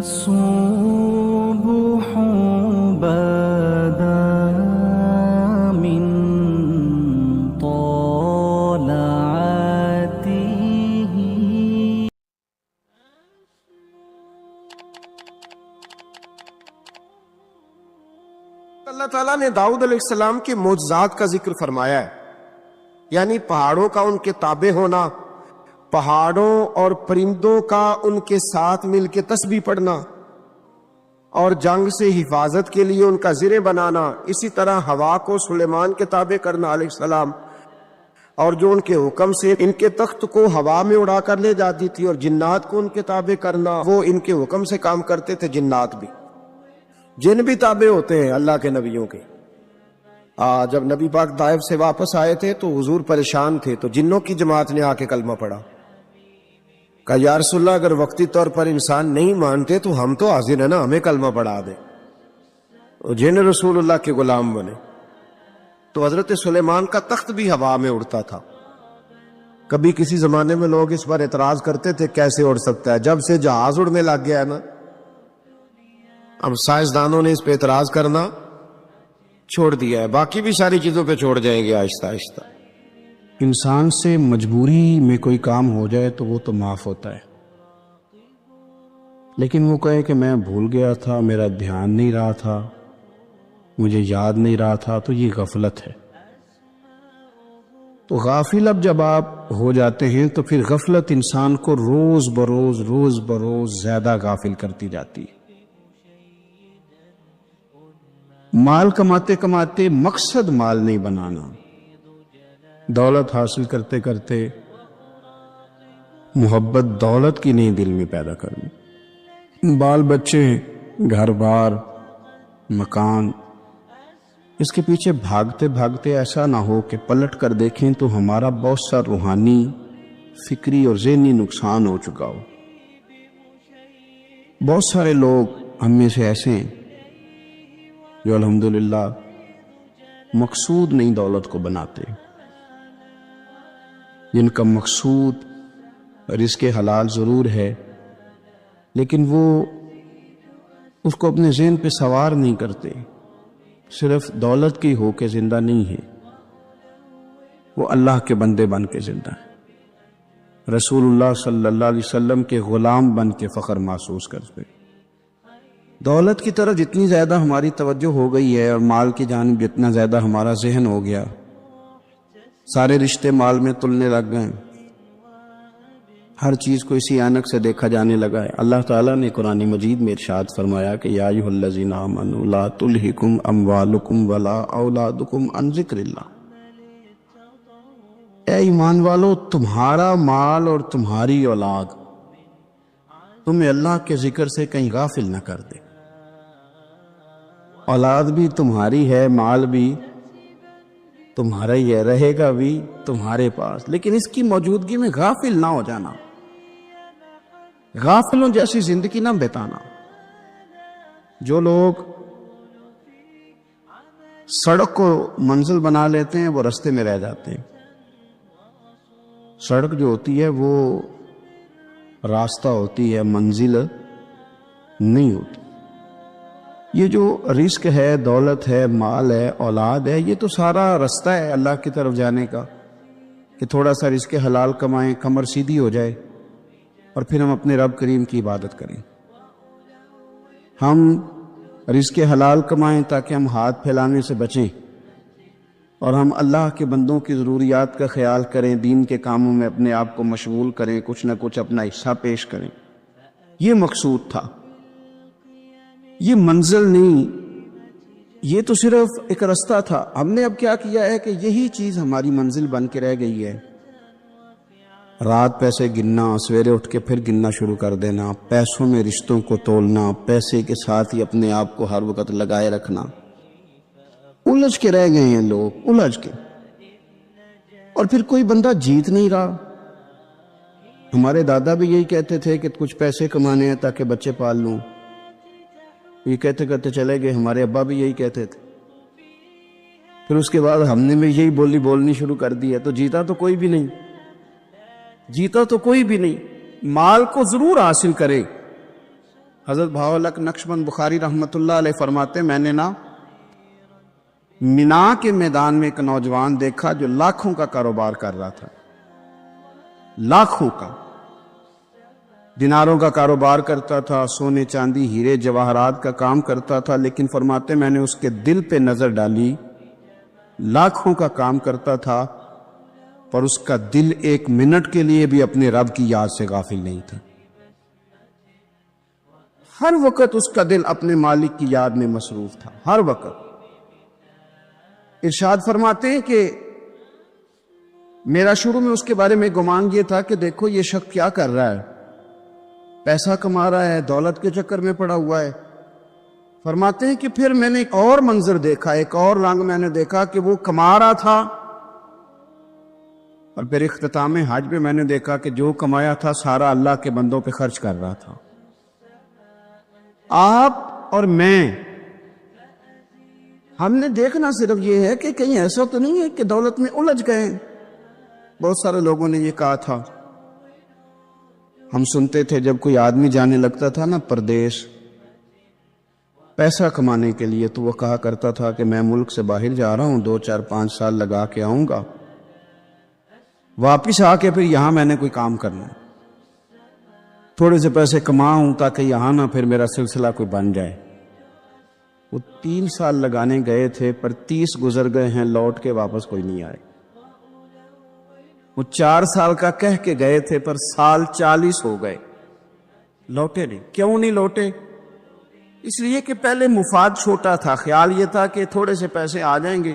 الصبح بدا من طلعته. اللہ تعالیٰ نے داؤد علیہ السلام کے معجزات کا ذکر فرمایا ہے، یعنی پہاڑوں کا ان کے تابع ہونا، پہاڑوں اور پرندوں کا ان کے ساتھ مل کے تسبیح پڑھنا، اور جنگ سے حفاظت کے لیے ان کا زرہ بنانا، اسی طرح ہوا کو سلیمان کے تابع کرنا علیہ السلام، اور جو ان کے حکم سے ان کے تخت کو ہوا میں اڑا کر لے جاتی تھی، اور جنات کو ان کے تابع کرنا، وہ ان کے حکم سے کام کرتے تھے، جنات بھی، جن بھی تابع ہوتے ہیں اللہ کے نبیوں کے۔ جب نبی پاک طائف سے واپس آئے تھے تو حضور پریشان تھے، تو جنوں کی جماعت نے آ کے کلمہ پڑھا، کہا یا رسول اللہ اگر وقتی طور پر انسان نہیں مانتے تو ہم تو حاضر ہیں نا، ہمیں کلمہ پڑھا دیں۔ جن رسول اللہ کے غلام بنے تو حضرت سلیمان کا تخت بھی ہوا میں اڑتا تھا۔ کبھی کسی زمانے میں لوگ اس پر اعتراض کرتے تھے کیسے اڑ سکتا ہے، جب سے جہاز اڑنے لگ گیا ہے نا، اب سائنسدانوں نے اس پہ اعتراض کرنا چھوڑ دیا ہے، باقی بھی ساری چیزوں پہ چھوڑ جائیں گے آہستہ آہستہ۔ انسان سے مجبوری میں کوئی کام ہو جائے تو وہ تو معاف ہوتا ہے، لیکن وہ کہے کہ میں بھول گیا تھا، میرا دھیان نہیں رہا تھا، مجھے یاد نہیں رہا تھا، تو یہ غفلت ہے۔ تو غافل اب جب آپ ہو جاتے ہیں تو پھر غفلت انسان کو روز بروز زیادہ غافل کرتی جاتی ہے۔ مال کماتے کماتے مقصد مال نہیں بنانا، دولت حاصل کرتے کرتے محبت دولت کی نہیں دل میں پیدا کرنی، بال بچے، گھر بار، مکان، اس کے پیچھے بھاگتے بھاگتے ایسا نہ ہو کہ پلٹ کر دیکھیں تو ہمارا بہت سا روحانی، فکری اور ذہنی نقصان ہو چکا ہو۔ بہت سارے لوگ ہم میں سے ایسے ہیں جو الحمدللہ مقصود نہیں دولت کو بناتے، جن کا مقصود رزق حلال ضرور ہے لیکن وہ اس کو اپنے ذہن پہ سوار نہیں کرتے، صرف دولت کی ہو کے زندہ نہیں ہے، وہ اللہ کے بندے بن کے زندہ ہے، رسول اللہ صلی اللہ علیہ وسلم کے غلام بن کے فخر محسوس کرتے۔ دولت کی طرف جتنی زیادہ ہماری توجہ ہو گئی ہے اور مال کی جانب جتنا زیادہ ہمارا ذہن ہو گیا، سارے رشتے مال میں تلنے لگ گئے، ہر چیز کو اسی عینک سے دیکھا جانے لگا ہے۔ اللہ تعالیٰ نے قرآن مجید میں ارشاد فرمایا کہ یا ایھا الذین آمنوا لا تلھکم اموالکم ولا اولادکم عن ذکر اللہ، اے ایمان والو تمہارا مال اور تمہاری اولاد تمہیں اللہ کے ذکر سے کہیں غافل نہ کر دے۔ اولاد بھی تمہاری ہے، مال بھی تمہارا ہی ہے، رہے گا بھی تمہارے پاس، لیکن اس کی موجودگی میں غافل نہ ہو جانا، غافلوں جیسی زندگی نہ بتانا۔ جو لوگ سڑک کو منزل بنا لیتے ہیں وہ رستے میں رہ جاتے ہیں۔ سڑک جو ہوتی ہے وہ راستہ ہوتی ہے، منزل نہیں ہوتی۔ یہ جو رزق ہے، دولت ہے، مال ہے، اولاد ہے، یہ تو سارا رستہ ہے اللہ کی طرف جانے کا، کہ تھوڑا سا رزق حلال کمائیں، کمر سیدھی ہو جائے، اور پھر ہم اپنے رب کریم کی عبادت کریں۔ ہم رزق حلال کمائیں تاکہ ہم ہاتھ پھیلانے سے بچیں، اور ہم اللہ کے بندوں کی ضروریات کا خیال کریں، دین کے کاموں میں اپنے آپ کو مشغول کریں، کچھ نہ کچھ اپنا حصہ پیش کریں۔ یہ مقصود تھا، یہ منزل نہیں، یہ تو صرف ایک رستہ تھا۔ ہم نے اب کیا کیا ہے کہ یہی چیز ہماری منزل بن کے رہ گئی ہے۔ رات پیسے گننا، سویرے اٹھ کے پھر گننا شروع کر دینا، پیسوں میں رشتوں کو تولنا، پیسے کے ساتھ ہی اپنے آپ کو ہر وقت لگائے رکھنا، الجھ کے رہ گئے ہیں لوگ، الجھ کے، اور پھر کوئی بندہ جیت نہیں رہا۔ ہمارے دادا بھی یہی کہتے تھے کہ کچھ پیسے کمانے ہیں تاکہ بچے پال لوں، یہ کہتے کرتے چلے گئے۔ ہمارے ابا بھی یہی کہتے تھے، پھر اس کے بعد ہم نے بھی یہی بولنی شروع کر دی ہے، تو جیتا تو کوئی بھی نہیں، جیتا تو کوئی بھی نہیں۔ مال کو ضرور حاصل کرے، حضرت بہاولک نقشبند بخاری رحمۃ اللہ علیہ فرماتے میں نے نا مینا کے میدان میں ایک نوجوان دیکھا جو لاکھوں کا کاروبار کر رہا تھا، لاکھوں کا، دیناروں کا کاروبار کرتا تھا، سونے چاندی ہیرے جواہرات کا کام کرتا تھا، لیکن فرماتے میں نے اس کے دل پہ نظر ڈالی، لاکھوں کا کام کرتا تھا پر اس کا دل ایک منٹ کے لیے بھی اپنے رب کی یاد سے غافل نہیں تھا، ہر وقت اس کا دل اپنے مالک کی یاد میں مصروف تھا، ہر وقت۔ ارشاد فرماتے ہیں کہ میرا شروع میں اس کے بارے میں گمان یہ تھا کہ دیکھو یہ شخص کیا کر رہا ہے، پیسہ کما رہا ہے، دولت کے چکر میں پڑا ہوا ہے۔ فرماتے ہیں کہ پھر میں نے ایک اور منظر دیکھا، ایک اور رنگ میں نے دیکھا کہ وہ کما رہا تھا، اور پھر اختتام حج پہ میں نے دیکھا کہ جو کمایا تھا سارا اللہ کے بندوں پہ خرچ کر رہا تھا۔ آپ اور میں، ہم نے دیکھنا صرف یہ ہے کہ کہیں ایسا تو نہیں ہے کہ دولت میں الجھ گئے۔ بہت سارے لوگوں نے یہ کہا تھا، ہم سنتے تھے جب کوئی آدمی جانے لگتا تھا نا پردیش پیسہ کمانے کے لیے، تو وہ کہا کرتا تھا کہ میں ملک سے باہر جا رہا ہوں، 2 4 5 سال لگا کے آؤں گا، واپس آ کے پھر یہاں میں نے کوئی کام کرنا ہے، تھوڑے سے پیسے کماؤں تاکہ یہاں نہ پھر میرا سلسلہ کوئی بن جائے۔ وہ 3 سال لگانے گئے تھے پر 30 گزر گئے ہیں، لوٹ کے واپس کوئی نہیں آئے۔ وہ 4 سال کا کہہ کے گئے تھے پر سال 40 ہو گئے، لوٹے نہیں۔ کیوں نہیں لوٹے؟ اس لیے کہ پہلے مفاد چھوٹا تھا، خیال یہ تھا کہ تھوڑے سے پیسے آ جائیں گے،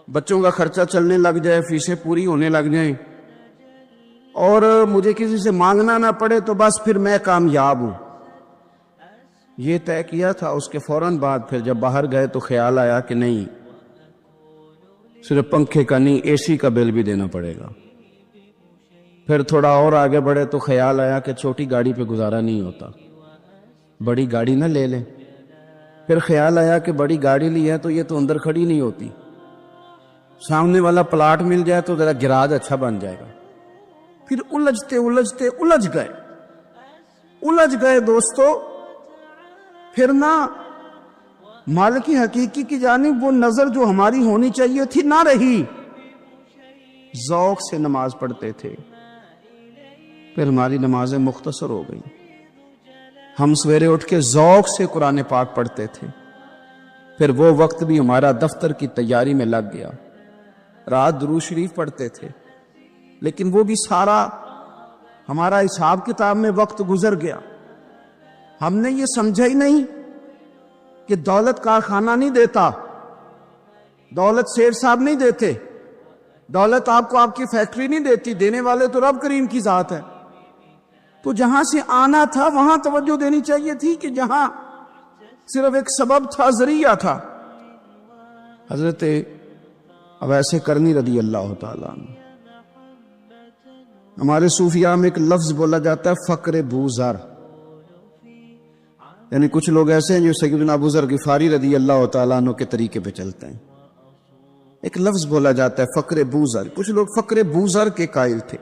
بچوں کا خرچہ چلنے لگ جائے، فیسیں پوری ہونے لگ جائیں، اور مجھے کسی سے مانگنا نہ پڑے تو بس پھر میں کامیاب ہوں۔ یہ طے کیا تھا۔ اس کے فوراً بعد پھر جب باہر گئے تو خیال آیا کہ نہیں، صرف پنکھے کا نہیں، اے سی کا بل بھی دینا پڑے گا۔ پھر تھوڑا اور آگے بڑھے تو خیال آیا کہ چھوٹی گاڑی پہ گزارا نہیں ہوتا، بڑی گاڑی نہ لے لیں۔ پھر خیال آیا کہ بڑی گاڑی لی ہے تو یہ تو اندر کھڑی نہیں ہوتی، سامنے والا پلاٹ مل جائے تو ذرا گراج اچھا بن جائے گا۔ پھر الجھتے الجھ گئے دوستو۔ پھر نہ مالک حقیقی کی جانب وہ نظر جو ہماری ہونی چاہیے تھی نہ رہی۔ ذوق سے نماز پڑھتے تھے، پھر ہماری نمازیں مختصر ہو گئیں۔ ہم سویرے اٹھ کے ذوق سے قرآن پاک پڑھتے تھے، پھر وہ وقت بھی ہمارا دفتر کی تیاری میں لگ گیا۔ رات درود شریف پڑھتے تھے، لیکن وہ بھی سارا ہمارا حساب کتاب میں وقت گزر گیا۔ ہم نے یہ سمجھا ہی نہیں کہ دولت کارخانہ نہیں دیتا، دولت سیٹ صاحب نہیں دیتے، دولت آپ کو آپ کی فیکٹری نہیں دیتی، دینے والے تو رب کریم کی ذات ہے۔ تو جہاں سے آنا تھا وہاں توجہ دینی چاہیے تھی کہ جہاں صرف ایک سبب تھا، ذریعہ تھا۔ حضرت اویس کرنی رضی اللہ تعالیٰ عنہ، ہمارے صوفیاء میں ایک لفظ بولا جاتا ہے فقر بوزر، یعنی کچھ لوگ ایسے ہیں جو سیدنا ابو ذر غفاری رضی اللہ تعالیٰ عنہ کے طریقے پہ چلتے ہیں۔ ایک لفظ بولا جاتا ہے فقر بوزر، کچھ لوگ فقر بوزر کے قائل تھے،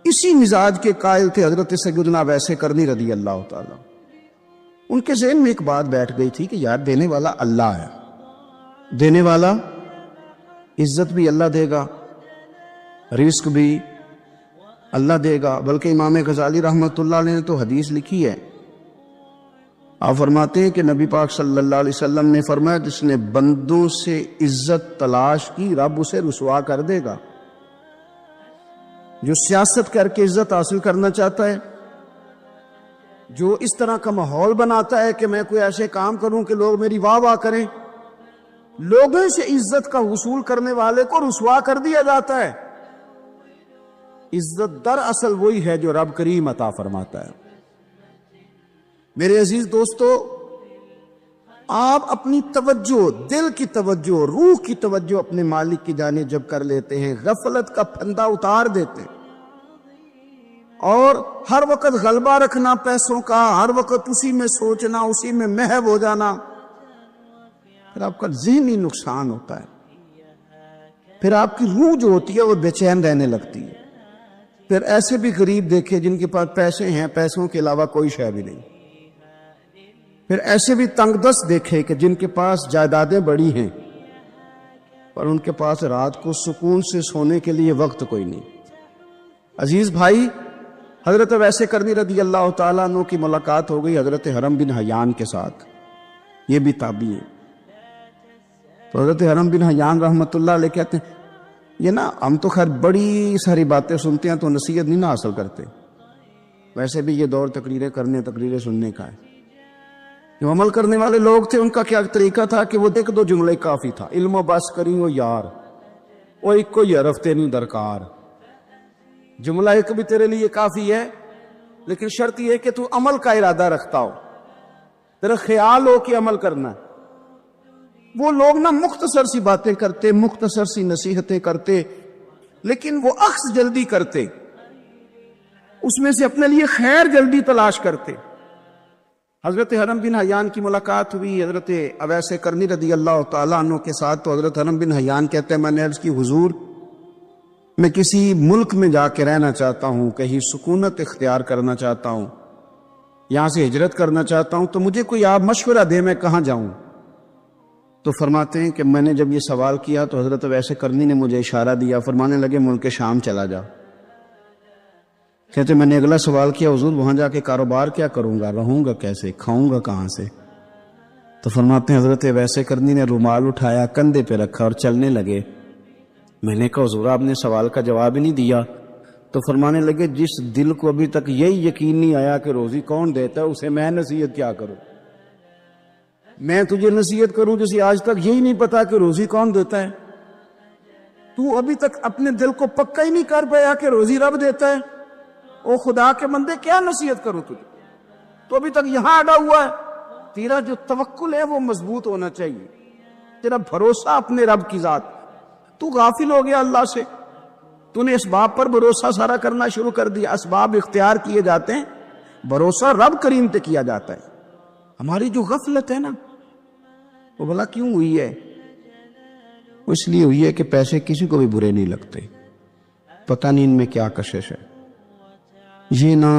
اسی مزاج کے قائل تھے حضرت سیدنا اویس کرنی رضی اللہ تعالیٰ۔ ان کے ذہن میں ایک بات بیٹھ گئی تھی کہ یار دینے والا اللہ ہے، دینے والا عزت بھی اللہ دے گا، رزق بھی اللہ دے گا۔ بلکہ امام غزالی رحمۃ اللہ علیہ نے تو حدیث لکھی ہے، آپ فرماتے ہیں کہ نبی پاک صلی اللہ علیہ وسلم نے فرمایا جس نے بندوں سے عزت تلاش کی رب اسے رسوا کر دے گا۔ جو سیاست کر کے عزت حاصل کرنا چاہتا ہے، جو اس طرح کا ماحول بناتا ہے کہ میں کوئی ایسے کام کروں کہ لوگ میری واہ واہ کریں، لوگوں سے عزت کا حصول کرنے والے کو رسوا کر دیا جاتا ہے۔ عزت دراصل وہی ہے جو رب کریم عطا فرماتا ہے۔ میرے عزیز دوستو، آپ اپنی توجہ، دل کی توجہ، روح کی توجہ اپنے مالک کی جانب جب کر لیتے ہیں، غفلت کا پھندا اتار دیتے ہیں، اور ہر وقت غلبہ رکھنا پیسوں کا، ہر وقت اسی میں سوچنا، اسی میں محو ہو جانا، پھر آپ کا ذہنی نقصان ہوتا ہے، پھر آپ کی روح جو ہوتی ہے وہ بے چین رہنے لگتی ہے۔ پھر ایسے بھی غریب دیکھے جن کے پاس پیسے ہیں، پیسوں کے علاوہ کوئی شے بھی نہیں. پھر ایسے بھی تنگ دست دیکھے کہ جن کے پاس جائیدادیں بڑی ہیں پر ان کے پاس رات کو سکون سے سونے کے لیے وقت کوئی نہیں. عزیز بھائی، حضرت ویس کرنی رضی اللہ تعالیٰ عنہ کی ملاقات ہو گئی حضرت حرم بن حیان کے ساتھ. یہ بھی تابعی ہیں. تو حضرت حرم بن حیان رحمۃ اللہ علیہ کہتے ہیں یہ نا ہم تو خیر بڑی ساری باتیں سنتے ہیں تو نصیحت نہیں نا حاصل کرتے. ویسے بھی یہ دور تقریریں کرنے، تقریریں سننے کا ہے. جو عمل کرنے والے لوگ تھے ان کا کیا طریقہ تھا کہ وہ ایک دو جملے کافی تھا. علم و بس کری ہو یار، وہ ایک کو یہ رفتے نہیں درکار. جملہ ایک بھی تیرے لیے کافی ہے، لیکن شرط یہ ہے کہ تو عمل کا ارادہ رکھتا ہو، تیرا خیال ہو کہ عمل کرنا ہے. وہ لوگ نا مختصر سی باتیں کرتے، مختصر سی نصیحتیں کرتے، لیکن وہ اخذ جلدی کرتے، اس میں سے اپنے لیے خیر جلدی تلاش کرتے. حضرت حرم بن حیان کی ملاقات ہوئی حضرت اویس کرنی رضی اللہ تعالیٰ عنہ کے ساتھ. تو حضرت حرم بن حیان کہتے ہیں میں نے عرض کی حضور میں کسی ملک میں جا کے رہنا چاہتا ہوں، کہیں سکونت اختیار کرنا چاہتا ہوں، یہاں سے ہجرت کرنا چاہتا ہوں، تو مجھے کوئی آپ مشورہ دے میں کہاں جاؤں. تو فرماتے ہیں کہ میں نے جب یہ سوال کیا تو حضرت ویس کرنی نے مجھے اشارہ دیا، فرمانے لگے ملک شام چلا جا. کہتے میں نے اگلا سوال کیا حضور وہاں جا کے کاروبار کیا کروں گا، رہوں گا کیسے، کھاؤں گا کہاں سے. تو فرماتے ہیں حضرت ویس کرنی نے رومال اٹھایا، کندھے پہ رکھا اور چلنے لگے. میں نے کہا حضور آپ نے سوال کا جواب ہی نہیں دیا. تو فرمانے لگے جس دل کو ابھی تک یہی یقین نہیں آیا کہ روزی کون دیتا ہے اسے میں نصیحت کیا کروں. میں تجھے نصیحت کروں جسے آج تک یہی نہیں پتا کہ روزی کون دیتا ہے. تو ابھی تک اپنے دل کو پکا ہی نہیں کر پایا کہ روزی رب دیتا ہے. او خدا کے بندے کیا نصیحت کروں تجھے، تو ابھی تک یہاں اڑا ہوا ہے. تیرا جو توکل ہے وہ مضبوط ہونا چاہیے، تیرا بھروسہ اپنے رب کی ذات. تو غافل ہو گیا اللہ سے، تو نے اسباب پر بھروسہ سارا کرنا شروع کر دیا. اسباب اختیار کیے جاتے ہیں، بھروسہ رب کریم پہ کیا جاتا ہے. ہماری جو غفلت ہے نا وہ بھلا کیوں ہوئی ہے؟ وہ اس لیے ہوئی ہے کہ پیسے کسی کو بھی برے نہیں لگتے. پتہ نہیں ان میں کیا کشش ہے. یہ نہ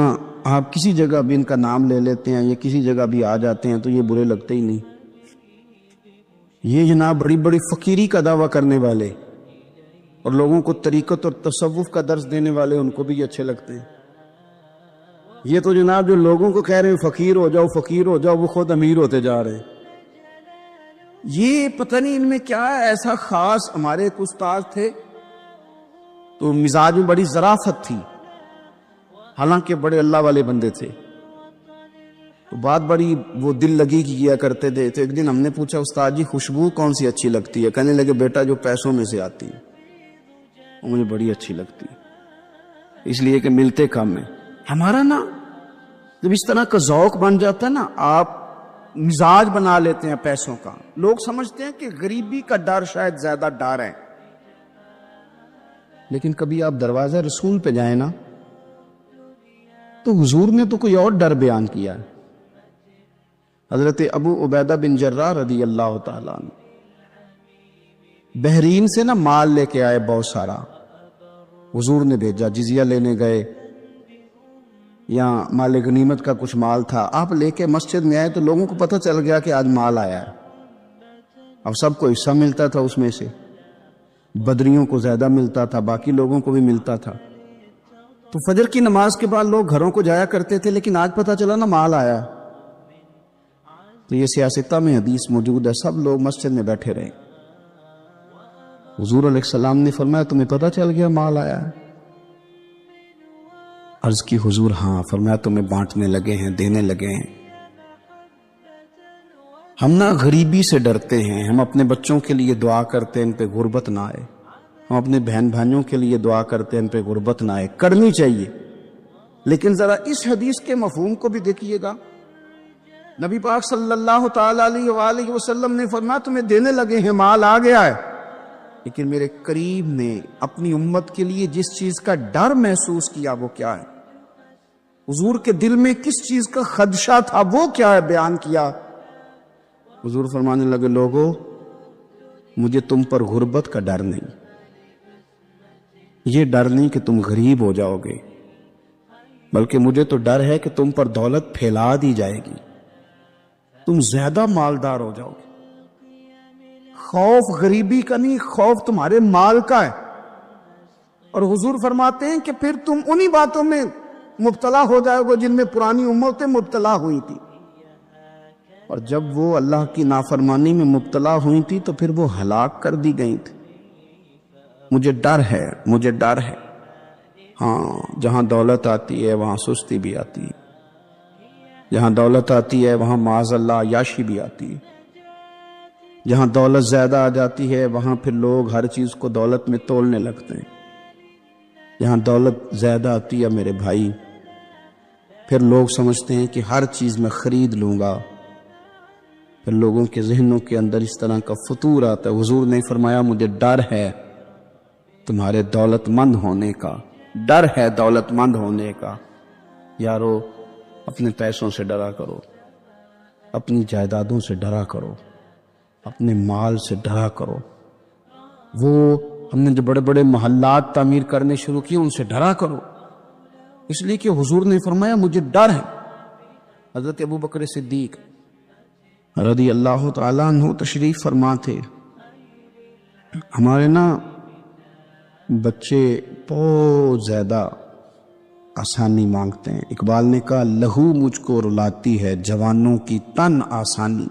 آپ کسی جگہ بھی ان کا نام لے لیتے ہیں یا کسی جگہ بھی آ جاتے ہیں تو یہ برے لگتے ہی نہیں. یہ جناب بڑی بڑی فقیری کا دعویٰ کرنے والے اور لوگوں کو طریقت اور تصوف کا درس دینے والے ان کو بھی اچھے لگتے ہیں. یہ تو جناب جو لوگوں کو کہہ رہے ہیں فقیر ہو جاؤ فقیر ہو جاؤ، وہ خود امیر ہوتے جا رہے ہیں. یہ پتہ نہیں ان میں کیا ہے ایسا خاص. ہمارے ایک استاد تھے تو مزاج میں بڑی ظرافت تھی، حالانکہ بڑے اللہ والے بندے تھے. تو بات بڑی وہ دل لگی کی کیا کرتے تھے. تو ایک دن ہم نے پوچھا استاد جی خوشبو کون سی اچھی لگتی ہے؟ کہنے لگے بیٹا جو پیسوں میں سے آتی ہے وہ مجھے بڑی اچھی لگتی ہے، اس لیے کہ ملتے کم ہیں. ہمارا نا جب اس طرح کا ذوق بن جاتا ہے نا، آپ مزاج بنا لیتے ہیں پیسوں کا. لوگ سمجھتے ہیں کہ غریبی کا ڈر شاید زیادہ ڈر ہے، لیکن کبھی آپ دروازہ رسول پہ جائیں نا تو حضور نے تو کوئی اور ڈر بیان کیا ہے. حضرت ابو عبیدہ بن جراح رضی اللہ تعالیٰ عنہ بحرین سے نا مال لے کے آئے بہت سارا. حضور نے بھیجا، جزیہ لینے گئے یا مال غنیمت کا کچھ مال تھا. آپ لے کے مسجد میں آئے تو لوگوں کو پتہ چل گیا کہ آج مال آیا ہے. اب سب کو حصہ ملتا تھا اس میں سے، بدریوں کو زیادہ ملتا تھا، باقی لوگوں کو بھی ملتا تھا. تو فجر کی نماز کے بعد لوگ گھروں کو جایا کرتے تھے، لیکن آج پتہ چلا نا مال آیا. تو یہ سیاستہ میں حدیث موجود ہے، سب لوگ مسجد میں بیٹھے رہے. حضور علیہ السلام نے فرمایا تمہیں پتہ چل گیا مال آیا ہے؟ عرض کی حضور ہاں. فرمایا تمہیں بانٹنے لگے ہیں، دینے لگے ہیں. ہم نا غریبی سے ڈرتے ہیں، ہم اپنے بچوں کے لیے دعا کرتے ہیں ان پہ غربت نہ آئے، ہم اپنے بہن بھائیوں کے لیے دعا کرتے ہیں ان پہ غربت نہ آئے. کرنی چاہیے، لیکن ذرا اس حدیث کے مفہوم کو بھی دیکھیے گا. نبی پاک صلی اللہ تعالی علیہ وآلہ وسلم نے فرمایا تمہیں دینے لگے ہیں، مال آ گیا ہے، لیکن میرے قریب نے اپنی امت کے لیے جس چیز کا ڈر محسوس کیا وہ کیا ہے؟ حضور کے دل میں کس چیز کا خدشہ تھا وہ کیا ہے بیان کیا. حضور فرمانے لگے لوگو مجھے تم پر غربت کا ڈر نہیں، یہ ڈر نہیں کہ تم غریب ہو جاؤ گے، بلکہ مجھے تو ڈر ہے کہ تم پر دولت پھیلا دی جائے گی، تم زیادہ مالدار ہو جاؤ گے۔ خوف غریبی کا نہیں، خوف تمہارے مال کا ہے۔ اور حضور فرماتے ہیں کہ پھر تم انہی باتوں میں مبتلا ہو جاؤ گے جن میں پرانی امتیں مبتلا ہوئی تھی، اور جب وہ اللہ کی نافرمانی میں مبتلا ہوئی تھی تو پھر وہ ہلاک کر دی گئی تھی۔ مجھے ڈر ہے، مجھے ڈر ہے۔ ہاں، جہاں دولت آتی ہے وہاں سستی بھی آتی ہے، جہاں دولت آتی ہے وہاں معاذ اللہ عیاشی بھی آتی ہے، جہاں دولت زیادہ آ جاتی ہے وہاں پھر لوگ ہر چیز کو دولت میں تولنے لگتے ہیں۔ جہاں دولت زیادہ آتی ہے میرے بھائی، پھر لوگ سمجھتے ہیں کہ ہر چیز میں خرید لوں گا، پھر لوگوں کے ذہنوں کے اندر اس طرح کا فطور آتا ہے۔ حضور نے فرمایا مجھے ڈر ہے تمہارے دولت مند ہونے کا، ڈر ہے دولت مند ہونے کا۔ یارو، اپنے پیسوں سے ڈرا کرو، اپنی جائیدادوں سے ڈرا کرو، اپنے مال سے ڈرا کرو۔ وہ ہم نے جو بڑے بڑے محلات تعمیر کرنے شروع کیے ان سے ڈرا کرو، اس لیے کہ حضور نے فرمایا مجھے ڈر ہے۔ حضرت ابو بکر صدیق رضی اللہ تعالیٰ عنہ تشریف فرما تھے۔ ہمارے نا بچے بہت زیادہ آسانی مانگتے ہیں۔ اقبال نے کہا لہو مجھ کو رلاتی ہے جوانوں کی تن آسانی۔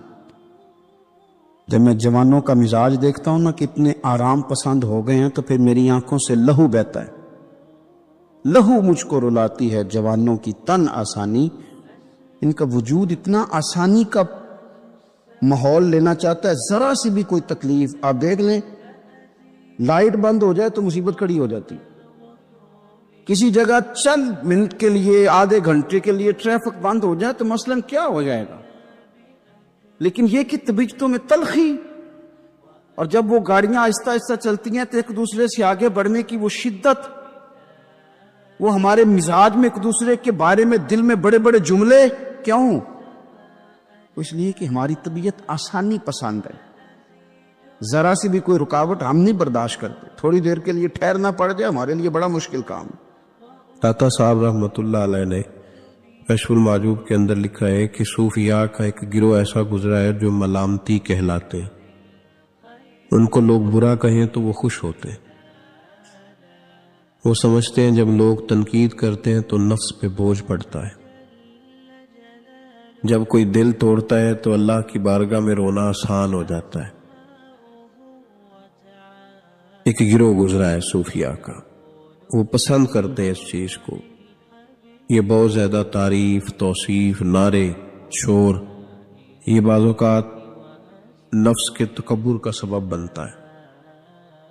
جب میں جوانوں کا مزاج دیکھتا ہوں نا کہ اتنے آرام پسند ہو گئے ہیں تو پھر میری آنکھوں سے لہو بہتا ہے۔ لہو مجھ کو رلاتی ہے جوانوں کی تن آسانی۔ ان کا وجود اتنا آسانی کا ماحول لینا چاہتا ہے، ذرا سی بھی کوئی تکلیف آپ دیکھ لیں، لائٹ بند ہو جائے تو مصیبت کھڑی ہو جاتی، کسی جگہ چند منٹ کے لیے آدھے گھنٹے کے لیے ٹریفک بند ہو جائے تو مثلاً کیا ہو جائے گا، لیکن یہ کہ طبیعتوں میں تلخی، اور جب وہ گاڑیاں آہستہ آہستہ چلتی ہیں تو ایک دوسرے سے آگے بڑھنے کی وہ شدت، وہ ہمارے مزاج میں ایک دوسرے کے بارے میں دل میں بڑے بڑے جملے، کیوں؟ اس لیے کہ ہماری طبیعت آسانی پسند ہے، ذرا سی بھی کوئی رکاوٹ ہم نہیں برداشت کرتے، تھوڑی دیر کے لیے ٹھہرنا پڑ جائے ہمارے لیے بڑا مشکل کام ہے۔ داتا صاحب رحمۃ اللہ علیہ نے کشف المعجوب کے اندر لکھا ہے کہ صوفیاء کا ایک گروہ ایسا گزرا ہے جو ملامتی کہلاتے ہیں، ان کو لوگ برا کہیں تو وہ خوش ہوتے ہیں، وہ سمجھتے ہیں جب لوگ تنقید کرتے ہیں تو نفس پہ بوجھ پڑتا ہے، جب کوئی دل توڑتا ہے تو اللہ کی بارگاہ میں رونا آسان ہو جاتا ہے۔ ایک گروہ گزرا ہے صوفیاء کا، وہ پسند کرتے ہیں اس چیز کو، یہ بہت زیادہ تعریف، توصیف، نعرے، شور، یہ بعض اوقات نفس کے تکبر کا سبب بنتا ہے۔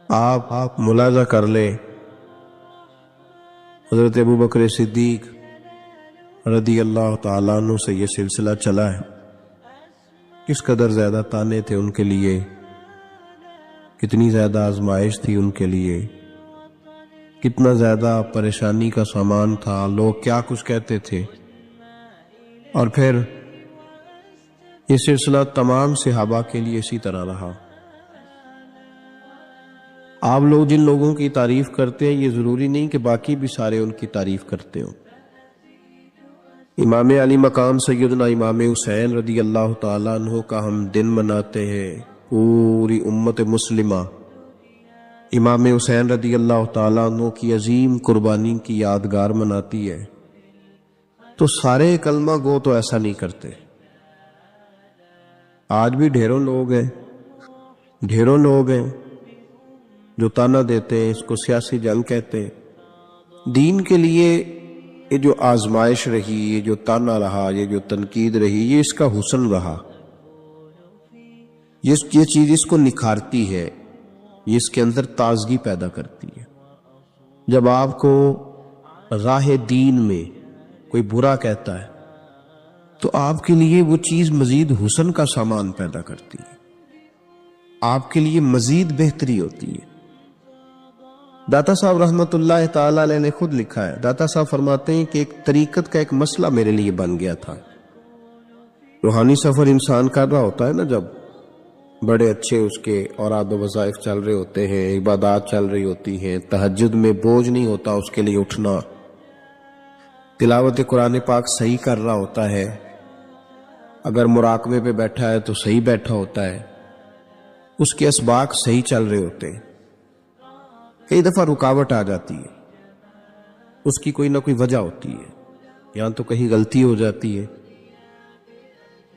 آپ ملاحظہ کر لیں، حضرت ابو بکر صدیق رضی اللہ تعالیٰ عنہ سے یہ سلسلہ چلا ہے، کس قدر زیادہ تانے تھے ان کے لیے، کتنی زیادہ آزمائش تھی ان کے لیے، کتنا زیادہ پریشانی کا سامان تھا، لوگ کیا کچھ کہتے تھے، اور پھر یہ سلسلہ تمام صحابہ کے لیے اسی طرح رہا۔ آپ لوگ جن لوگوں کی تعریف کرتے ہیں یہ ضروری نہیں کہ باقی بھی سارے ان کی تعریف کرتے ہوں۔ امام علی مقام سیدنا امام حسین رضی اللہ تعالیٰ عنہ کا ہم دن مناتے ہیں، پوری امت مسلمہ امام حسین رضی اللہ تعالیٰ عنہ کی عظیم قربانی کی یادگار مناتی ہے، تو سارے کلمہ گو تو ایسا نہیں کرتے۔ آج بھی ڈھیروں لوگ ہیں جو تانا دیتے ہیں، اس کو سیاسی جنگ کہتے ہیں۔ دین کے لیے یہ جو آزمائش رہی، یہ جو تانا رہا، یہ جو تنقید رہی، یہ اس کا حسن رہا، یہ چیز اس کو نکھارتی ہے، یہ اس کے اندر تازگی پیدا کرتی ہے۔ جب آپ کو راہ دین میں کوئی برا کہتا ہے تو آپ کے لیے وہ چیز مزید حسن کا سامان پیدا کرتی ہے، آپ کے لیے مزید بہتری ہوتی ہے۔ داتا صاحب رحمۃ اللہ تعالی علیہ نے خود لکھا ہے، داتا صاحب فرماتے ہیں کہ ایک طریقت کا ایک مسئلہ میرے لیے بن گیا تھا۔ روحانی سفر انسان کر رہا ہوتا ہے نا جب، بڑے اچھے اس کے اوراد و وظائف چل رہے ہوتے ہیں، عبادات چل رہی ہوتی ہیں، تہجد میں بوجھ نہیں ہوتا اس کے لیے اٹھنا، تلاوت قرآن پاک صحیح کر رہا ہوتا ہے، اگر مراقبے پہ بیٹھا ہے تو صحیح بیٹھا ہوتا ہے، اس کے اسباق صحیح چل رہے ہوتے ہیں۔ کئی دفعہ رکاوٹ آ جاتی ہے، اس کی کوئی نہ کوئی وجہ ہوتی ہے، یہاں تو کہیں غلطی ہو جاتی ہے،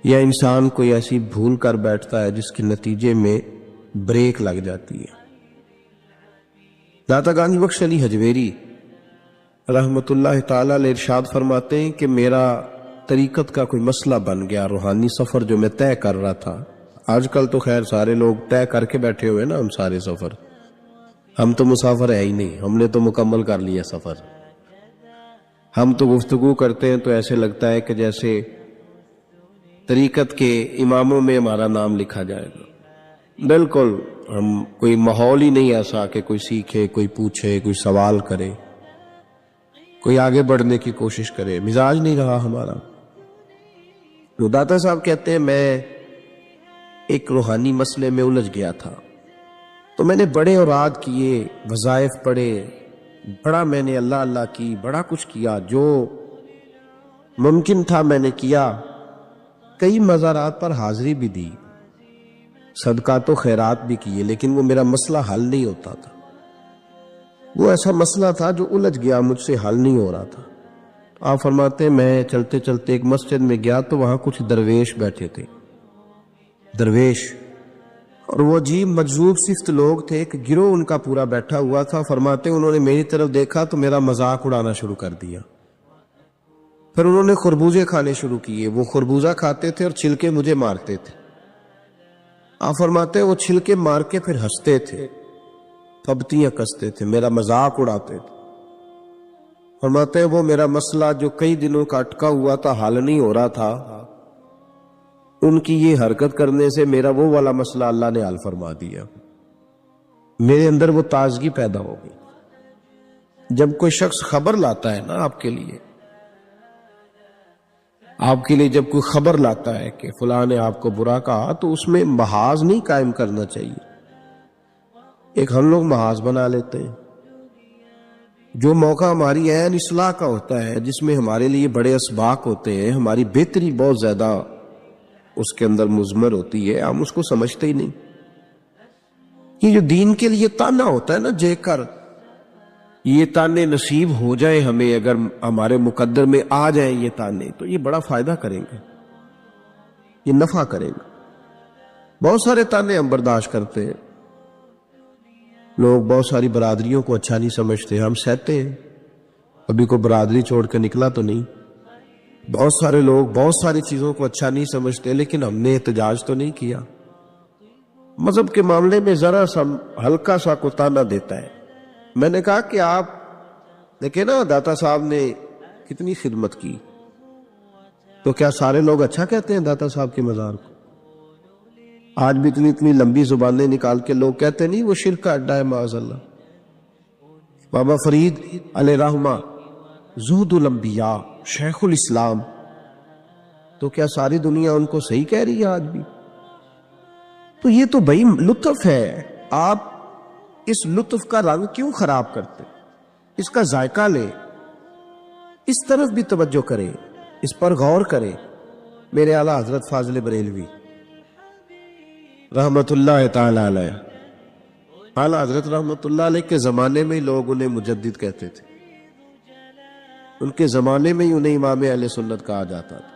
یا انسان کوئی ایسی بھول کر بیٹھتا ہے جس کے نتیجے میں بریک لگ جاتی ہے۔ داتا گنج بخش علی حجویری رحمت اللہ تعالی علیہ ارشاد فرماتے ہیں کہ میرا طریقت کا کوئی مسئلہ بن گیا، روحانی سفر جو میں طے کر رہا تھا۔ آج کل تو خیر سارے لوگ طے کر کے بیٹھے ہوئے نا، ہم سارے سفر، ہم تو مسافر ہے ہی نہیں، ہم نے تو مکمل کر لیا سفر۔ ہم تو گفتگو کرتے ہیں تو ایسے لگتا ہے کہ جیسے طریقت کے اماموں میں ہمارا نام لکھا جائے گا۔ بالکل ہم کوئی ماحول ہی نہیں ایسا کہ کوئی سیکھے، کوئی پوچھے، کوئی سوال کرے، کوئی آگے بڑھنے کی کوشش کرے، مزاج نہیں رہا ہمارا۔ تو داتا صاحب کہتے ہیں میں ایک روحانی مسئلے میں الجھ گیا تھا، تو میں نے بڑے اوراد کیے، وظائف پڑھے، بڑا میں نے اللہ اللہ کی، بڑا کچھ کیا، جو ممکن تھا میں نے کیا، کئی مزارات پر حاضری بھی دی، صدقات و خیرات بھی کیے، لیکن وہ میرا مسئلہ حل نہیں ہوتا تھا۔ وہ ایسا مسئلہ تھا جو الجھ گیا، مجھ سے حل نہیں ہو رہا تھا۔ آپ فرماتے ہیں میں چلتے چلتے ایک مسجد میں گیا تو وہاں کچھ درویش بیٹھے تھے، درویش، اور وہ عجیب مجذوب صفت لوگ تھے، ایک گروہ ان کا پورا بیٹھا ہوا تھا۔ فرماتے ہیں انہوں نے میری طرف دیکھا تو میرا مذاق اڑانا شروع کر دیا، پھر انہوں نے خربوزے کھانے شروع کیے، وہ خربوزہ کھاتے تھے اور چھلکے مجھے مارتے تھے۔ آپ فرماتے ہیں وہ چھلکے مار کے پھر ہنستے تھے، پھبتیاں کستے تھے، میرا مذاق اڑاتے تھے۔ فرماتے ہیں وہ میرا مسئلہ جو کئی دنوں کا اٹکا ہوا تھا، حل نہیں ہو رہا تھا، ان کی یہ حرکت کرنے سے میرا وہ والا مسئلہ اللہ نے حل فرما دیا۔ میرے اندر وہ تازگی پیدا ہو گئی۔ جب کوئی شخص خبر لاتا ہے نا آپ کے لیے جب کوئی خبر لاتا ہے کہ فلاں نے آپ کو برا کہا، تو اس میں محاذ نہیں قائم کرنا چاہیے۔ ایک ہم لوگ محاذ بنا لیتے ہیں، جو موقع ہماری عین اصلاح کا ہوتا ہے، جس میں ہمارے لیے بڑے اسباق ہوتے ہیں، ہماری بہتری بہت زیادہ اس کے اندر مضمر ہوتی ہے، ہم اس کو سمجھتے ہی نہیں۔ یہ جو دین کے لیے تانا ہوتا ہے نا، جے کر یہ تانے نصیب ہو جائیں ہمیں، اگر ہمارے مقدر میں آ جائیں یہ تانے، تو یہ بڑا فائدہ کریں گے، یہ نفع کریں گے۔ بہت سارے تانے ہم برداشت کرتے ہیں، لوگ بہت ساری برادریوں کو اچھا نہیں سمجھتے، ہم سہتے ہیں، ابھی کوئی برادری چھوڑ کے نکلا تو نہیں۔ بہت سارے لوگ بہت ساری چیزوں کو اچھا نہیں سمجھتے، لیکن ہم نے احتجاج تو نہیں کیا۔ مذہب کے معاملے میں ذرا سا ہلکا سا کو تانا دیتا ہے۔ میں نے کہا کہ آپ دیکھیں نا داتا صاحب نے کتنی خدمت کی، تو کیا سارے لوگ اچھا کہتے ہیں داتا صاحب کے مزار کو؟ آج بھی اتنی لمبی زبانیں نکال کے لوگ کہتے نہیں وہ شرک کا اڈا ہے، معاذ اللہ۔ بابا فرید علیہ رحمہ زہد الانبیاء، شیخ الاسلام، تو کیا ساری دنیا ان کو صحیح کہہ رہی ہے آج بھی؟ تو یہ تو بھائی لطف ہے، آپ اس لطف کا رنگ کیوں خراب کرتے؟ اس کا ذائقہ لے، اس طرف بھی توجہ کریں، اس پر غور کریں۔ میرے اعلیٰ حضرت فاضل بریلوی رحمت اللہ تعالی علیہ، اعلیٰ حضرت رحمت اللہ علیہ کے زمانے میں لوگ انہیں مجدد کہتے تھے، ان کے زمانے میں ہی انہیں امام اہل سنت کہا جاتا تھا۔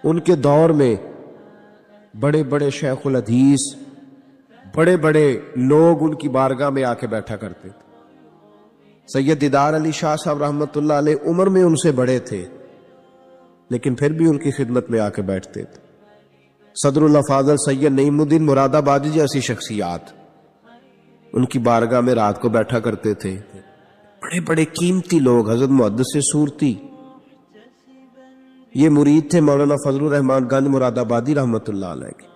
ان کے دور میں بڑے بڑے شیخ الحدیث، بڑے بڑے لوگ ان کی بارگاہ میں آ کے بیٹھا کرتے تھے۔ سید دیدار علی شاہ صاحب رحمت اللہ علیہ عمر میں ان سے بڑے تھے، لیکن پھر بھی ان کی خدمت میں آ کے بیٹھتے تھے۔ صدر اللہ فاضل سید نعیم الدین مراد آبادی جیسی شخصیات ان کی بارگاہ میں رات کو بیٹھا کرتے تھے۔ بڑے بڑے قیمتی لوگ، حضرت محدث سورتی، یہ مرید تھے مولانا فضل الرحمان گنج مراد آبادی رحمت اللہ علیہ کے،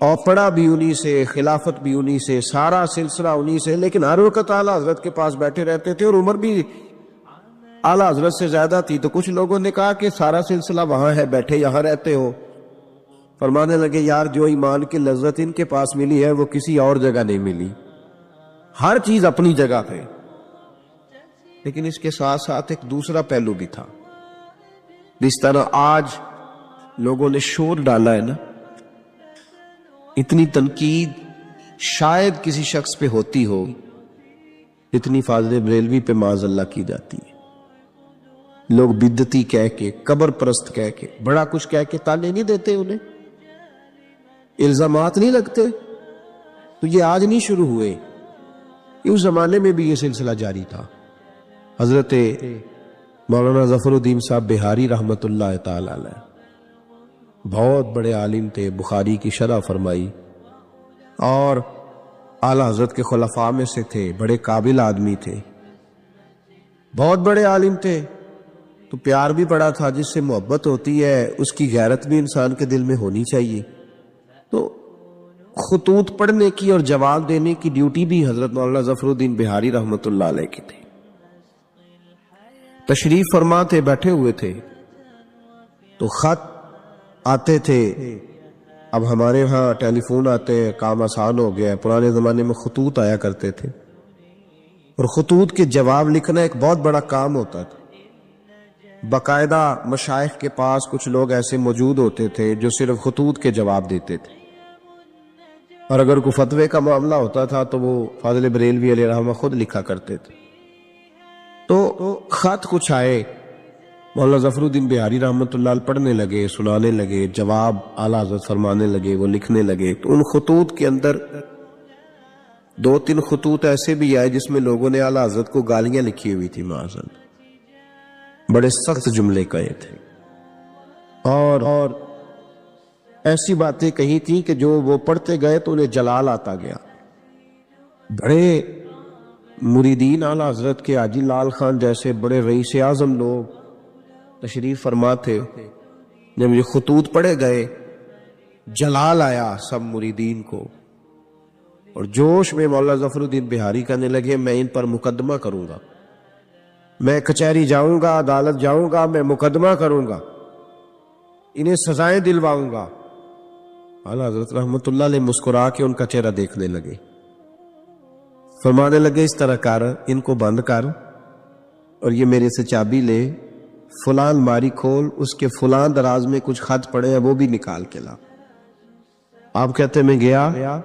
اور پڑھا بھی انہی سے، خلافت بھی انہی سے، سارا سلسلہ انہی سے، لیکن ہر وقت اعلیٰ حضرت کے پاس بیٹھے رہتے تھے، اور عمر بھی اعلیٰ حضرت سے زیادہ تھی۔ تو کچھ لوگوں نے کہا کہ سارا سلسلہ وہاں ہے، بیٹھے یہاں رہتے ہو، فرمانے لگے یار جو ایمان کی لذت ان کے پاس ملی ہے وہ کسی اور جگہ نہیں ملی، ہر چیز اپنی جگہ پہ، لیکن اس کے ساتھ ساتھ ایک دوسرا پہلو بھی تھا۔ جس طرح آج لوگوں نے شور ڈالا ہے نا، اتنی تنقید شاید کسی شخص پہ ہوتی ہو اتنی فاضل بریلوی پہ معاذ اللہ کی جاتی ہے۔ لوگ بدعتی کہہ کے، قبر پرست کہہ کے، بڑا کچھ کہہ کے تانے نہیں دیتے، انہیں الزامات نہیں لگتے۔ تو یہ آج نہیں شروع ہوئے، اس زمانے میں بھی یہ سلسلہ جاری تھا۔ حضرت مولانا ظفر الدین صاحب بہاری رحمت اللہ تعالی علیہ بہت بڑے عالم تھے، بخاری کی شرح فرمائی، اور اعلیٰ حضرت کے خلفاء میں سے تھے، بڑے قابل آدمی تھے، بہت بڑے عالم تھے، تو پیار بھی بڑا تھا۔ جس سے محبت ہوتی ہے اس کی غیرت بھی انسان کے دل میں ہونی چاہیے۔ تو خطوط پڑھنے کی اور جواب دینے کی ڈیوٹی بھی حضرت مولانا ظفر الدین بہاری رحمت اللہ علیہ کی تھی۔ تشریف فرما تھے، بیٹھے ہوئے تھے، تو خط آتے تھے۔ اب ہمارے ہاں ٹیلی فون آتے ہیں، کام آسان ہو گیا ہے، پرانے زمانے میں خطوط آیا کرتے تھے، اور خطوط کے جواب لکھنا ایک بہت بڑا کام ہوتا تھا۔ باقاعدہ مشائخ کے پاس کچھ لوگ ایسے موجود ہوتے تھے جو صرف خطوط کے جواب دیتے تھے، اور اگر کوئی فتوے کا معاملہ ہوتا تھا تو وہ فاضل بریلوی علیہ رحمہ خود لکھا کرتے تھے۔ تو خط کچھ آئے، مولانا ظفر الدین بہاری رحمت اللہ علیہ پڑھنے لگے، سنانے لگے، جواب اعلیٰ حضرت فرمانے لگے، وہ لکھنے لگے۔ تو ان خطوط کے اندر 2-3 خطوط ایسے بھی آئے جس میں لوگوں نے اعلیٰ حضرت کو گالیاں لکھی ہوئی تھی، معاذ اللہ، بڑے سخت جملے کہے تھے، اور ایسی باتیں کہی تھی کہ جو وہ پڑھتے گئے تو انہیں جلال آتا گیا۔ بڑے مریدین اعلیٰ حضرت کے حاجی لال خان جیسے بڑے رئیس اعظم لوگ تشریف فرما تھے، جب یہ خطوط پڑھے گئے جلال آیا سب مریدین کو، اور جوش میں مولانا ظفر الدین بہاری کہنے لگے میں ان پر مقدمہ کروں گا، میں کچہری جاؤں گا، عدالت جاؤں گا، میں مقدمہ کروں گا، انہیں سزائیں دلواؤں گا۔ اعلیٰ حضرت رحمت اللہ علیہ مسکرا کے ان کا چہرہ دیکھنے لگے، فرمانے لگے اس طرح کر، ان کو بند کر، اور یہ میرے سے چابی لے، فلاں الماری کھول، اس کے فلاں دراز میں کچھ خط پڑے ہیں وہ بھی نکال کے لا۔ آپ کہتے میں گیا،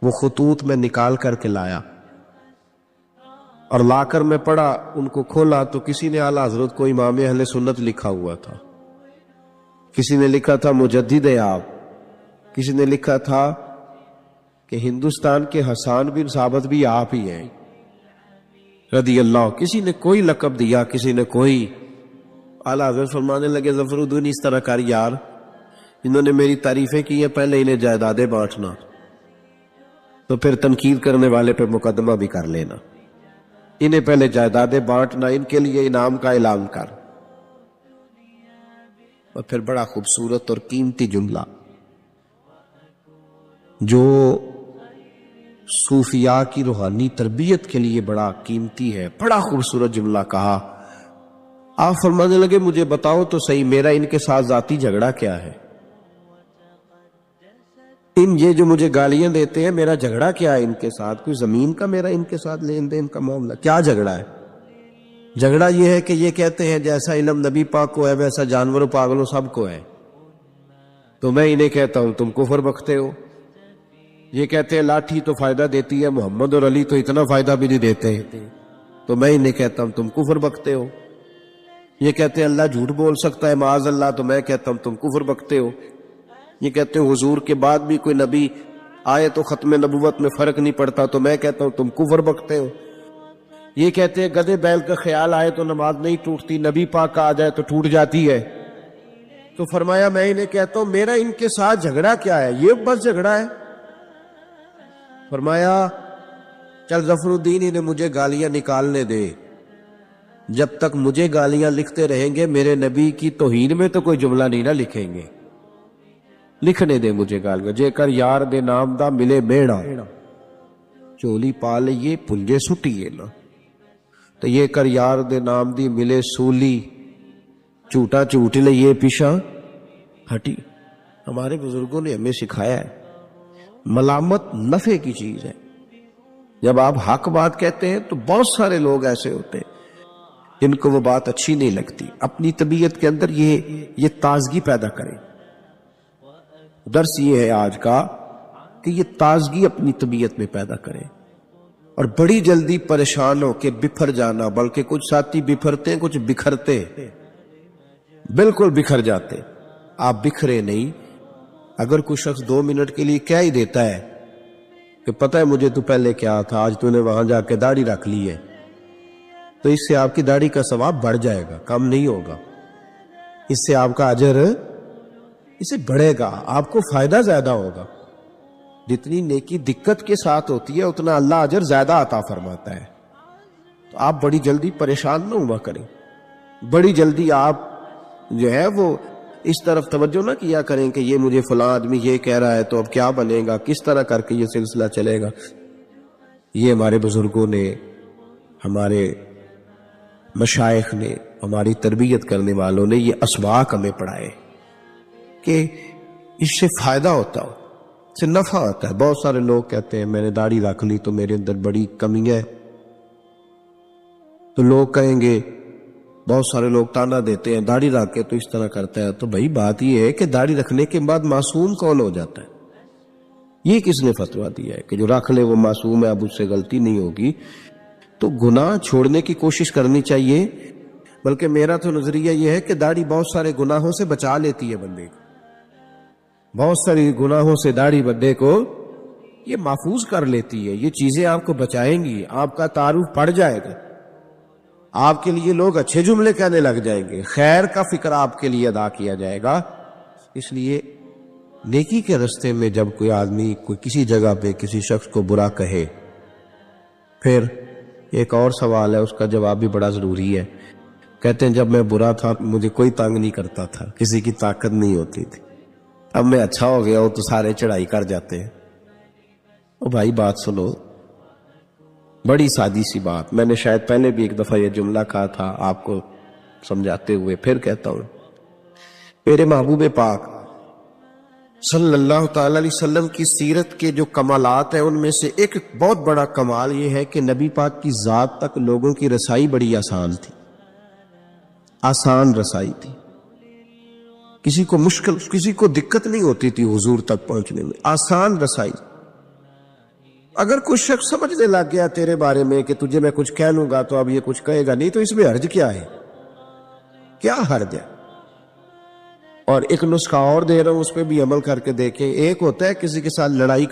وہ خطوط میں نکال کر کے لایا، اور لا کر میں پڑھا، ان کو کھولا تو کسی نے اعلیٰ حضرت کو امام اہل سنت لکھا ہوا تھا، کسی نے لکھا تھا مجدد آپ، کسی نے لکھا تھا کہ ہندوستان کے حسان بن ثابت بھی آپ ہی ہیں رضی اللہ، کسی نے کوئی لقب دیا، کسی نے کوئی۔ اعلیٰ حضرت فرمانے لگے ظفر الدین اس طرح کر یار، انہوں نے میری تعریفیں کی ہیں، پہلے انہیں جائیدادیں بانٹنا، تو پھر تنقید کرنے والے پہ مقدمہ بھی کر لینا، انہیں پہلے جائیدادیں بانٹنا، ان کے لیے انعام کا اعلان کر۔ اور پھر بڑا خوبصورت اور قیمتی جملہ جو صوفیاء کی روحانی تربیت کے لیے بڑا قیمتی ہے، بڑا خوبصورت جملہ کہا۔ آپ فرمانے لگے مجھے بتاؤ تو صحیح، میرا ان کے ساتھ ذاتی جھگڑا کیا ہے؟ یہ جو مجھے گالیاں دیتے ہیں، میرا جھگڑا کیا ہے ان کے ساتھ؟ کوئی زمین کا میرا ان کے ساتھ لین دین کا معاملہ؟ کیا جھگڑا ہے؟ جھگڑا یہ ہے کہ یہ کہتے ہیں جیسا علم نبی پاک کو ہے ویسا جانوروں پاگلوں سب کو ہے، تو میں انہیں کہتا ہوں تم کفر بکتے ہو۔ یہ کہتے ہیں لاٹھی تو فائدہ دیتی ہے، محمد اور علی تو اتنا فائدہ بھی نہیں دیتے، تو میں انہیں کہتا ہوں تم کفر بکتے ہو۔ یہ کہتے ہیں اللہ جھوٹ بول سکتا ہے معاذ اللہ، تو میں کہتا ہوں تم کفر بکتے ہو۔ یہ کہتے ہیں حضور کے بعد بھی کوئی نبی آئے تو ختم نبوت میں فرق نہیں پڑتا، تو میں کہتا ہوں تم کفر بکتے ہو۔ یہ کہتے ہیں گدھے بیل کا خیال آئے تو نماز نہیں ٹوٹتی، نبی پاک کا آ جائے تو ٹوٹ جاتی ہے۔ تو فرمایا میں انہیں کہتا ہوں میرا ان کے ساتھ جھگڑا کیا ہے؟ یہ بس جھگڑا ہے۔ فرمایا چل ظفر الدین انہیں مجھے گالیاں نکالنے دے، جب تک مجھے گالیاں لکھتے رہیں گے میرے نبی کی توہین میں تو کوئی جملہ نہیں نہ لکھیں گے، لکھنے دے مجھے گالیاں۔ جے کر یار دے نام دا ملے میڑا، چولی پا لئیے پنجے سٹیے نا، تو یہ کر یار دے نام دی ملے سولی، جھوٹا جھوٹ لئیے پیشا ہٹی۔ ہمارے بزرگوں نے ہمیں سکھایا ہے ملامت نفع کی چیز ہے. جب آپ حق بات کہتے ہیں تو بہت سارے لوگ ایسے ہوتے ہیں جن کو وہ بات اچھی نہیں لگتی. اپنی طبیعت کے اندر یہ تازگی پیدا کریں. درس یہ ہے آج کا کہ یہ تازگی اپنی طبیعت میں پیدا کریں اور بڑی جلدی پریشان ہو کے بکھر جانا. بلکہ کچھ ساتھی بکھرتے ہیں, کچھ بکھرتے بالکل بکھر جاتے. آپ بکھرے نہیں. اگر کوئی شخص 2 منٹ کے لیے کیا ہی دیتا ہے کہ پتہ ہے مجھے تو پہلے کیا تھا, آج تو نے وہاں جا کے داڑھی رکھ لی ہے, تو اس سے آپ کی داڑھی کا ثواب بڑھ جائے گا, کم نہیں ہوگا. اس سے آپ کا اجر اسے بڑھے گا, آپ کو فائدہ زیادہ ہوگا. جتنی نیکی دقت کے ساتھ ہوتی ہے اتنا اللہ اجر زیادہ عطا فرماتا ہے. تو آپ بڑی جلدی پریشان نہ ہوا کریں. بڑی جلدی آپ جو ہے وہ اس طرف توجہ نہ کیا کریں کہ یہ مجھے فلاں آدمی یہ کہہ رہا ہے تو اب کیا بنے گا, کس طرح کر کے یہ سلسلہ چلے گا. یہ ہمارے بزرگوں نے, ہمارے مشائخ نے, ہماری تربیت کرنے والوں نے یہ اسباق ہمیں پڑھائے کہ اس سے فائدہ ہوتا ہو, اس سے نفع ہوتا ہے. بہت سارے لوگ کہتے ہیں میں نے داڑھی رکھ لی تو میرے اندر بڑی کمی ہے. تو لوگ کہیں گے, بہت سارے لوگ تانا دیتے ہیں داڑھی رکھ کے تو اس طرح کرتا ہے. تو بھائی بات یہ ہے کہ داڑھی رکھنے کے بعد معصوم کون ہو جاتا ہے؟ یہ کس نے فتویٰ دیا ہے کہ جو رکھ لے وہ معصوم ہے, اب اس سے غلطی نہیں ہوگی؟ تو گناہ چھوڑنے کی کوشش کرنی چاہیے. بلکہ میرا تو نظریہ یہ ہے کہ داڑھی بہت سارے گناہوں سے بچا لیتی ہے بندے کو. بہت ساری گناہوں سے داڑھی بندے کو یہ محفوظ کر لیتی ہے. یہ چیزیں آپ کو بچائیں گی, آپ کا تعارف پڑ جائے گا, آپ کے لیے لوگ اچھے جملے کہنے لگ جائیں گے, خیر کا فکر آپ کے لیے ادا کیا جائے گا. اس لیے نیکی کے رستے میں جب کوئی آدمی کوئی کسی جگہ پہ کسی شخص کو برا کہے, پھر ایک اور سوال ہے, اس کا جواب بھی بڑا ضروری ہے. کہتے ہیں جب میں برا تھا مجھے کوئی تنگ نہیں کرتا تھا, کسی کی طاقت نہیں ہوتی تھی, اب میں اچھا ہو گیا ہوں تو سارے چڑھائی کر جاتے ہیں. او بھائی بات سنو, بڑی سادی سی بات. میں نے شاید پہلے بھی ایک دفعہ یہ جملہ کہا تھا آپ کو سمجھاتے ہوئے, پھر کہتا ہوں. میرے محبوب پاک صلی اللہ تعالی علیہ وسلم کی سیرت کے جو کمالات ہیں ان میں سے ایک بہت بڑا کمال یہ ہے کہ نبی پاک کی ذات تک لوگوں کی رسائی بڑی آسان تھی. آسان رسائی تھی. کسی کو مشکل, کسی کو دقت نہیں ہوتی تھی حضور تک پہنچنے میں, آسان رسائی. اگر کوئی شخص سمجھنے لگ گیا تیرے بارے میں کہ تجھے میں کچھ کہہ لوں گا تو اب یہ کچھ کہے گا نہیں, تو اس میں حرج کیا ہے؟ کیا حرج ہے؟ اور ایک نسخہ اور دے رہا ہوں, اس پہ بھی عمل کر کے دیکھیں. ایک ہوتا ہے کسی کے ساتھ لڑائی